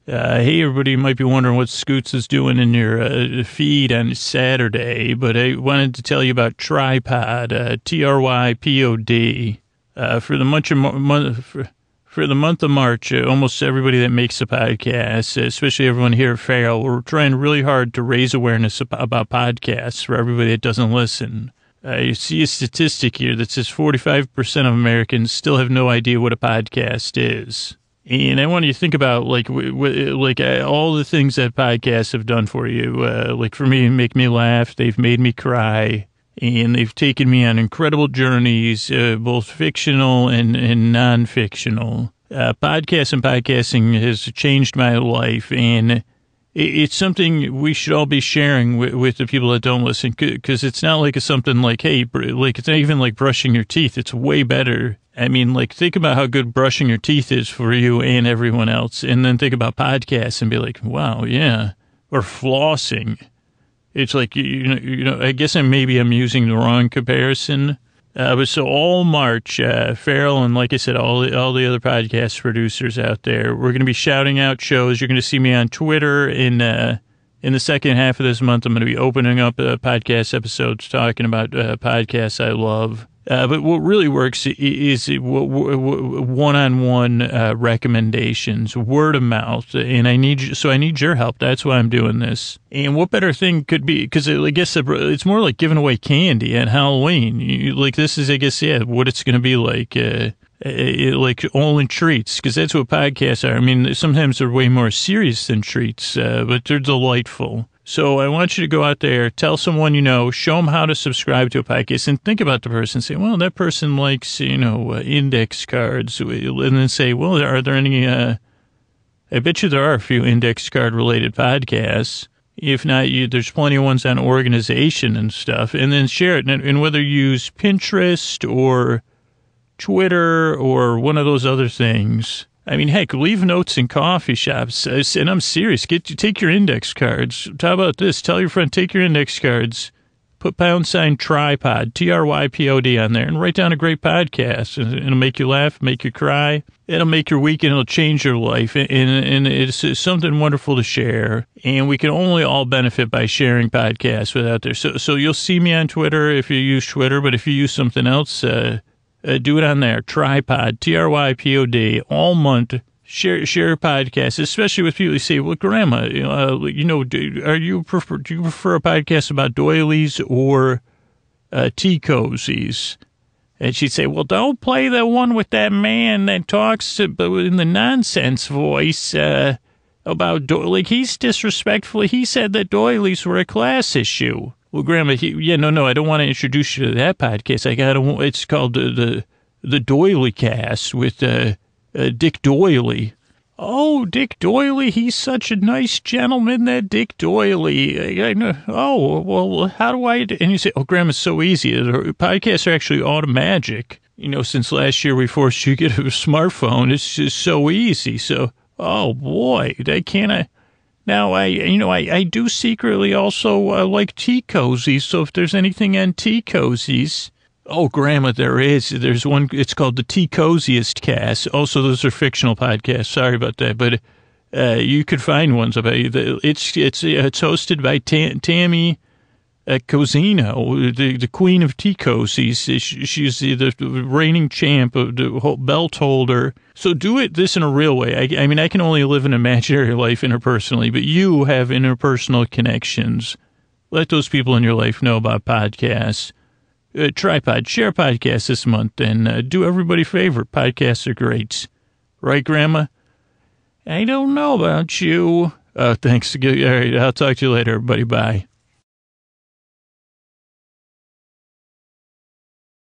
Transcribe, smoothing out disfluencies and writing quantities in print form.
Hey, everybody, you might be wondering what Scoots is doing in your feed on Saturday, but I wanted to tell you about Trypod, Trypod. For the month of March, almost everybody that makes a podcast, especially everyone here at Farrell, we're trying really hard to raise awareness about podcasts for everybody that doesn't listen. You see a statistic here that says 45% of Americans still have no idea what a podcast is. And I want you to think about all the things that podcasts have done for you. Like for me, make me laugh. They've made me cry, and they've taken me on incredible journeys, both fictional and non-fictional. Podcasting has changed my life, and it's something we should all be sharing with the people that don't listen, because it's not like it's something like, hey, like it's not even like brushing your teeth. It's way better. I mean, like, think about how good brushing your teeth is for you and everyone else, and then think about podcasts and be like, wow, yeah. Or flossing. It's like, you know, I guess I'm using the wrong comparison. But so all March, Farrell and, like I said, all the other podcast producers out there, we're going to be shouting out shows. You're going to see me on Twitter in the second half of this month. I'm going to be opening up podcast episodes talking about podcasts I love. But what really works is one-on-one recommendations, word of mouth, and I need your help. That's why I'm doing this. And what better thing could be? Because I guess it's more like giving away candy at Halloween. This is, I guess, what it's going to be like all in treats, because that's what podcasts are. I mean, sometimes they're way more serious than treats, but they're delightful. So I want you to go out there, tell someone you know, show them how to subscribe to a podcast, and think about the person. Say, well, that person likes, index cards. And then say, well, are there any, I bet you there are a few index card related podcasts. If not, there's plenty of ones on organization and stuff. And then share it. And whether you use Pinterest or Twitter or one of those other things, I mean, heck, leave notes in coffee shops. And I'm serious. Take your index cards. How about this? Tell your friend, take your index cards, put #Trypod, Trypod on there, and write down a great podcast. And it'll make you laugh, make you cry. It'll make your weekend. It'll change your life. And it's something wonderful to share. And we can only all benefit by sharing podcasts without there. So you'll see me on Twitter if you use Twitter. But if you use something else, do it on there. Trypod, Trypod, all month. Share podcasts, especially with people who say, well, Grandma, do you prefer a podcast about doilies or tea cozies? And she'd say, well, don't play the one with that man that talks in the nonsense voice about, he's disrespectful. He said that doilies were a class issue. Well, Grandma, I don't want to introduce you to that podcast. It's called the Doily Cast with Dick Doily. Oh, Dick Doily, he's such a nice gentleman, that Dick Doily. I know. Oh, well, how do I? And you say, oh, Grandma, it's so easy. Podcasts are actually automagic. Since last year we forced you to get a smartphone, it's just so easy. So, oh boy, Now, I do secretly also like tea cozies, so if there's anything on tea cozies, oh, Grandma, there's one, it's called the Tea Coziest Cast. Also, those are fictional podcasts, sorry about that, but you could find ones about it. It's hosted by Tammy Cozino, the queen of tea cozies. She's the reigning champ of the belt holder. So do this in a real way. I mean, I can only live an imaginary life interpersonally, but you have interpersonal connections. Let those people in your life know about podcasts. Trypod, share podcasts this month, and do everybody a favor. Podcasts are great. Right, Grandma? I don't know about you. Thanks. All right, I'll talk to you later, everybody. Bye.